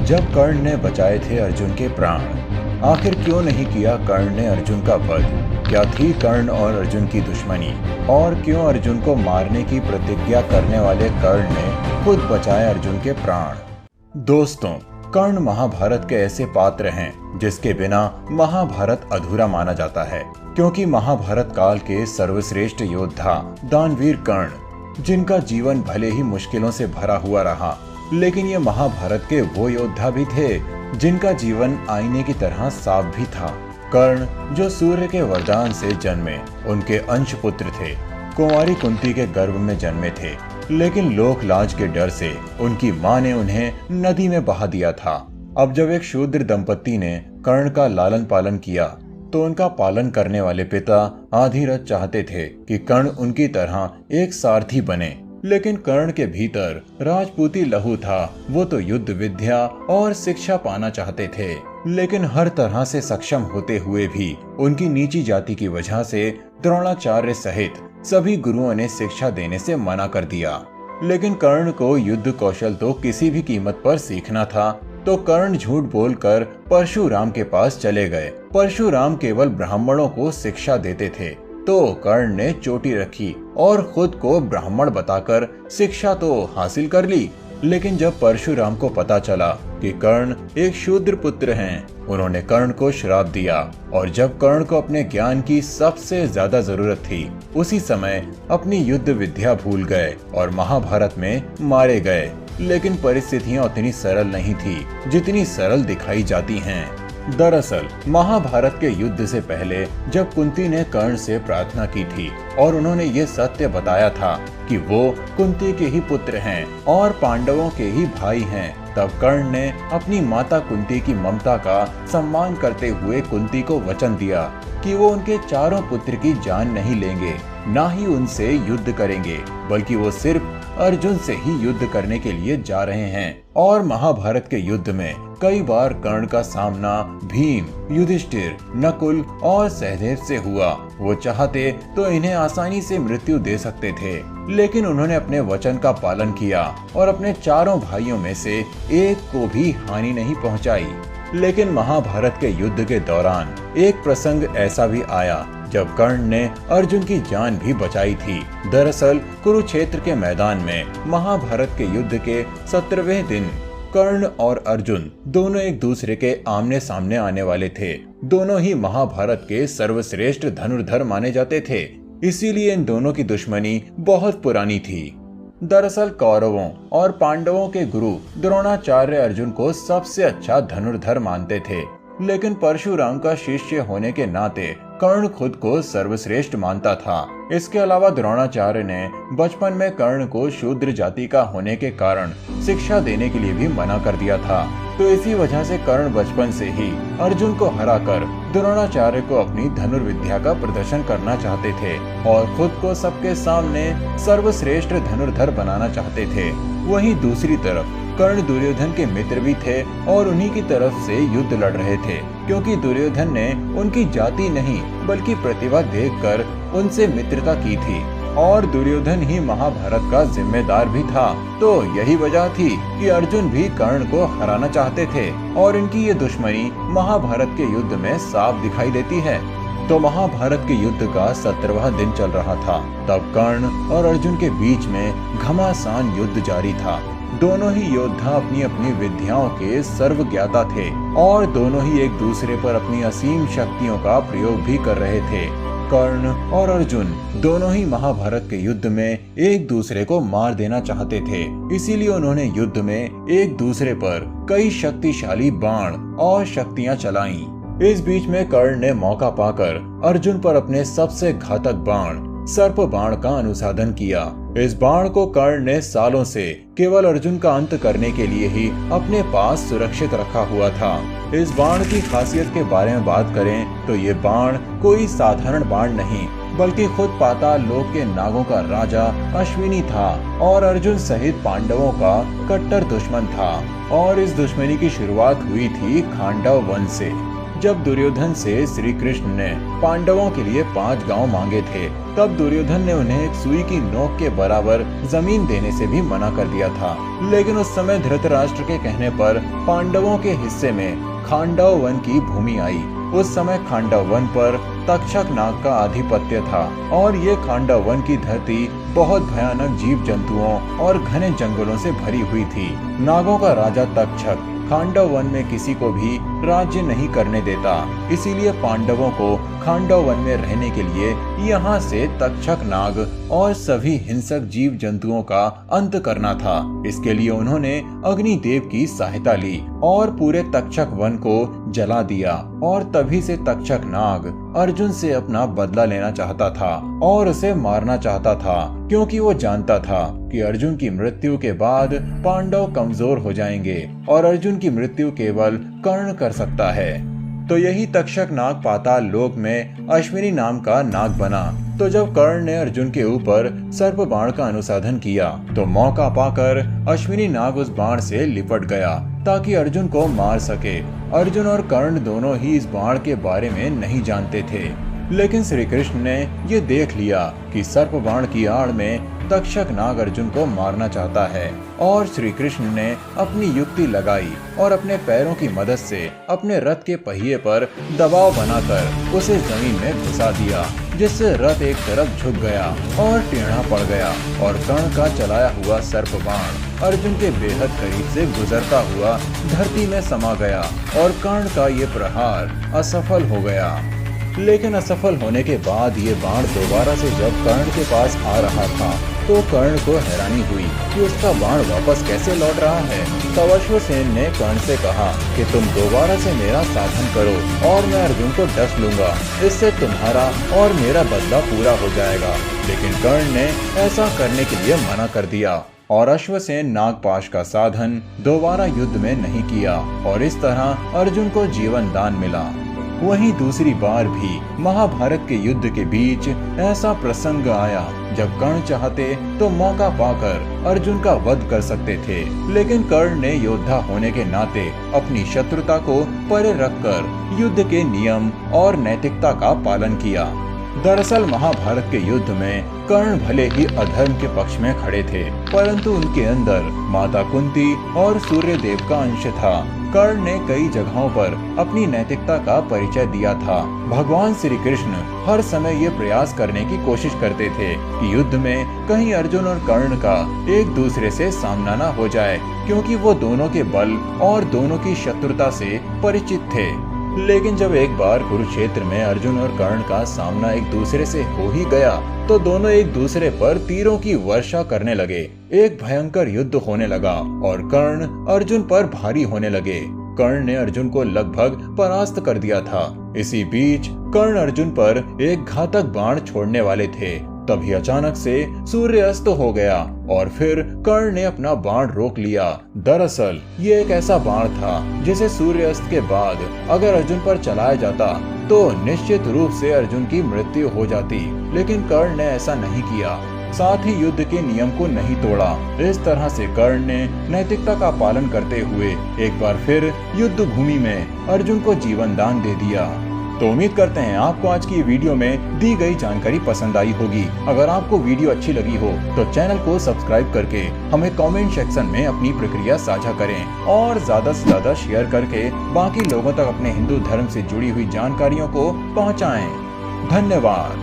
जब कर्ण ने बचाए थे अर्जुन के प्राण। आखिर क्यों नहीं किया कर्ण ने अर्जुन का वध? क्या थी कर्ण और अर्जुन की दुश्मनी? और क्यों अर्जुन को मारने की प्रतिज्ञा करने वाले कर्ण ने खुद बचाए अर्जुन के प्राण? दोस्तों, कर्ण महाभारत के ऐसे पात्र हैं जिसके बिना महाभारत अधूरा माना जाता है, क्योंकि महाभारत काल के सर्वश्रेष्ठ योद्धा दानवीर कर्ण, जिनका जीवन भले ही मुश्किलों से भरा हुआ रहा, लेकिन ये महाभारत के वो योद्धा भी थे जिनका जीवन आईने की तरह साफ भी था। कर्ण जो सूर्य के वरदान से जन्मे, उनके अंश पुत्र थे, कुंवारी कुंती के गर्भ में जन्मे थे, लेकिन लोक लाज के डर से उनकी मां ने उन्हें नदी में बहा दिया था। अब जब एक शूद्र दंपत्ति ने कर्ण का लालन पालन किया, तो उनका पालन करने वाले पिता आधिरथ चाहते थे कि कर्ण उनकी तरह एक सारथी बने, लेकिन कर्ण के भीतर राजपूती लहू था। वो तो युद्ध विद्या और शिक्षा पाना चाहते थे, लेकिन हर तरह से सक्षम होते हुए भी उनकी नीची जाति की वजह से द्रोणाचार्य सहित सभी गुरुओं ने शिक्षा देने से मना कर दिया। लेकिन कर्ण को युद्ध कौशल तो किसी भी कीमत पर सीखना था, तो कर्ण झूठ बोलकर परशुराम के पास चले गए। परशुराम केवल ब्राह्मणों को शिक्षा देते थे, तो कर्ण ने चोटी रखी और खुद को ब्राह्मण बताकर शिक्षा तो हासिल कर ली। लेकिन जब परशुराम को पता चला कि कर्ण एक शूद्र पुत्र हैं, उन्होंने कर्ण को श्राप दिया। और जब कर्ण को अपने ज्ञान की सबसे ज्यादा जरूरत थी, उसी समय अपनी युद्ध विद्या भूल गए और महाभारत में मारे गए। लेकिन परिस्थितियां उतनी सरल नहीं थी जितनी सरल दिखाई जाती हैं। दरअसल महाभारत के युद्ध से पहले जब कुंती ने कर्ण से प्रार्थना की थी और उन्होंने ये सत्य बताया था कि वो कुंती के ही पुत्र हैं और पांडवों के ही भाई हैं, तब कर्ण ने अपनी माता कुंती की ममता का सम्मान करते हुए कुंती को वचन दिया कि वो उनके चारों पुत्र की जान नहीं लेंगे, ना ही उनसे युद्ध करेंगे, बल्कि वो सिर्फ अर्जुन से ही युद्ध करने के लिए जा रहे हैं। और महाभारत के युद्ध में कई बार कर्ण का सामना भीम, युधिष्ठिर, नकुल और सहदेव से हुआ। वो चाहते तो इन्हें आसानी से मृत्यु दे सकते थे, लेकिन उन्होंने अपने वचन का पालन किया और अपने चारों भाइयों में से एक को भी हानि नहीं पहुंचाई। लेकिन महाभारत के युद्ध के दौरान एक प्रसंग ऐसा भी आया जब कर्ण ने अर्जुन की जान भी बचाई थी। दरअसल कुरुक्षेत्र के मैदान में महाभारत के युद्ध के 17वें दिन कर्ण और अर्जुन दोनों एक दूसरे के आमने सामने आने वाले थे। दोनों ही महाभारत के सर्वश्रेष्ठ धनुर्धर माने जाते थे, इसीलिए इन दोनों की दुश्मनी बहुत पुरानी थी। दरअसल कौरवों और पांडवों के गुरु द्रोणाचार्य अर्जुन को सबसे अच्छा धनुर्धर मानते थे, लेकिन परशुराम का शिष्य होने के नाते कर्ण खुद को सर्वश्रेष्ठ मानता था। इसके अलावा द्रोणाचार्य ने बचपन में कर्ण को शूद्र जाति का होने के कारण शिक्षा देने के लिए भी मना कर दिया था, तो इसी वजह से कर्ण बचपन से ही अर्जुन को हराकर द्रोणाचार्य को अपनी धनुर्विद्या का प्रदर्शन करना चाहते थे और खुद को सबके सामने सर्वश्रेष्ठ धनुर्धर बनाना चाहते थे। वहीं दूसरी तरफ कर्ण दुर्योधन के मित्र भी थे और उन्हीं की तरफ से युद्ध लड़ रहे थे, क्योंकि दुर्योधन ने उनकी जाति नहीं बल्कि प्रतिभा देखकर उनसे मित्रता की थी और दुर्योधन ही महाभारत का जिम्मेदार भी था। तो यही वजह थी कि अर्जुन भी कर्ण को हराना चाहते थे और इनकी ये दुश्मनी महाभारत के युद्ध में साफ दिखाई देती है। तो महाभारत के युद्ध का 17वां दिन चल रहा था, तब कर्ण और अर्जुन के बीच में घमासान युद्ध जारी था। दोनों ही योद्धा अपनी अपनी विद्याओं के सर्वज्ञाता थे और दोनों ही एक दूसरे पर अपनी असीम शक्तियों का प्रयोग भी कर रहे थे। कर्ण और अर्जुन दोनों ही महाभारत के युद्ध में एक दूसरे को मार देना चाहते थे, इसीलिए उन्होंने युद्ध में एक दूसरे पर कई शक्तिशाली बाण और शक्तियां चलाईं। इस बीच में कर्ण ने मौका पाकर अर्जुन पर अपने सबसे घातक बाण सर्प बाण का अनुसाधन किया। इस बाण को कर्ण ने सालों से केवल अर्जुन का अंत करने के लिए ही अपने पास सुरक्षित रखा हुआ था। इस बाण की खासियत के बारे में बात करें तो ये बाण कोई साधारण बाण नहीं, बल्कि खुद पाताल लोक के नागों का राजा अश्विनी था और अर्जुन सहित पांडवों का कट्टर दुश्मन था। और इस दुश्मनी की शुरुआत हुई थी खांडव वन से। जब दुर्योधन से श्री कृष्ण ने पांडवों के लिए 5 गांव मांगे थे, तब दुर्योधन ने उन्हें एक सुई की नोक के बराबर जमीन देने से भी मना कर दिया था। लेकिन उस समय धृतराष्ट्र के कहने पर पांडवों के हिस्से में खांडव वन की भूमि आई। उस समय खांडव वन पर तक्षक नाग का आधिपत्य था और ये खांडव वन की धरती बहुत भयानक जीव जंतुओं और घने जंगलों से भरी हुई थी। नागों का राजा तक्षक खांडव वन में किसी को भी राज्य नहीं करने देता, इसीलिए पांडवों को खांडव वन में रहने के लिए यहाँ से तक्षक नाग और सभी हिंसक जीव जंतुओं का अंत करना था। इसके लिए उन्होंने अग्निदेव की सहायता ली और पूरे तक्षक वन को जला दिया। और तभी से तक्षक नाग अर्जुन से अपना बदला लेना चाहता था और उसे मारना चाहता था, क्योंकि वो जानता था कि अर्जुन की मृत्यु के बाद पांडव कमजोर हो जाएंगे और अर्जुन की मृत्यु केवल कर्ण कर सकता है। तो यही तक्षक नाग पाताल लोक में अश्विनी नाम का नाग बना। तो जब कर्ण ने अर्जुन के ऊपर सर्प बाण का अनुसाधन किया तो मौका पाकर अश्विनी नाग उस बाण से लिपट गया ताकि अर्जुन को मार सके। अर्जुन और कर्ण दोनों ही इस बाण के बारे में नहीं जानते थे, लेकिन श्री कृष्ण ने ये देख लिया कि सर्प बाण की आड़ में तक्षक नाग अर्जुन को मारना चाहता है और श्री कृष्ण ने अपनी युक्ति लगाई और अपने पैरों की मदद से अपने रथ के पहिए पर दबाव बनाकर उसे जमीन में घुसा दिया, जिससे रथ एक तरफ झुक गया और टेढ़ा पड़ गया और कर्ण का चलाया हुआ सर्प बाण अर्जुन के बेहद करीब से गुजरता हुआ धरती में समा गया और कर्ण का ये प्रहार असफल हो गया। लेकिन असफल होने के बाद ये बाण दोबारा से जब कर्ण के पास आ रहा था तो कर्ण को हैरानी हुई कि उसका बाण वापस कैसे लौट रहा है। तब अश्वसेन ने कर्ण से कहा कि तुम दोबारा से मेरा साधन करो और मैं अर्जुन को डस लूंगा, इससे तुम्हारा और मेरा बदला पूरा हो जाएगा। लेकिन कर्ण ने ऐसा करने के लिए मना कर दिया और अश्वसेन नागपाश का साधन दोबारा युद्ध में नहीं किया और इस तरह अर्जुन को जीवन दान मिला। वहीं दूसरी बार भी महाभारत के युद्ध के बीच ऐसा प्रसंग आया जब कर्ण चाहते तो मौका पाकर अर्जुन का वध कर सकते थे, लेकिन कर्ण ने योद्धा होने के नाते अपनी शत्रुता को परे रखकर युद्ध के नियम और नैतिकता का पालन किया। दरअसल महाभारत के युद्ध में कर्ण भले ही अधर्म के पक्ष में खड़े थे, परंतु उनके अंदर माता कुंती और सूर्य देव का अंश था। कर्ण ने कई जगहों पर अपनी नैतिकता का परिचय दिया था। भगवान श्री कृष्ण हर समय ये प्रयास करने की कोशिश करते थे कि युद्ध में कहीं अर्जुन और कर्ण का एक दूसरे से सामना न हो जाए, क्योंकि वो दोनों के बल और दोनों की शत्रुता से परिचित थे। लेकिन जब एक बार कुरुक्षेत्र में अर्जुन और कर्ण का सामना एक दूसरे से हो ही गया तो दोनों एक दूसरे पर तीरों की वर्षा करने लगे। एक भयंकर युद्ध होने लगा और कर्ण अर्जुन पर भारी होने लगे। कर्ण ने अर्जुन को लगभग परास्त कर दिया था। इसी बीच कर्ण अर्जुन पर एक घातक बाण छोड़ने वाले थे, तभी अचानक से सूर्य अस्त हो गया और फिर कर्ण ने अपना बाण रोक लिया। दरअसल ये एक ऐसा बाण था जिसे सूर्य अस्त के बाद अगर अर्जुन पर चलाया जाता तो निश्चित रूप से अर्जुन की मृत्यु हो जाती, लेकिन कर्ण ने ऐसा नहीं किया, साथ ही युद्ध के नियम को नहीं तोड़ा। इस तरह से कर्ण ने नैतिकता का पालन करते हुए एक बार फिर युद्ध भूमि में अर्जुन को जीवन दान दे दिया। तो उम्मीद करते हैं आपको आज की वीडियो में दी गई जानकारी पसंद आई होगी। अगर आपको वीडियो अच्छी लगी हो तो चैनल को सब्सक्राइब करके हमें कमेंट सेक्शन में अपनी प्रक्रिया साझा करें और ज्यादा से ज्यादा शेयर करके बाकी लोगों तक अपने हिंदू धर्म से जुड़ी हुई जानकारियों को पहुंचाएं। धन्यवाद।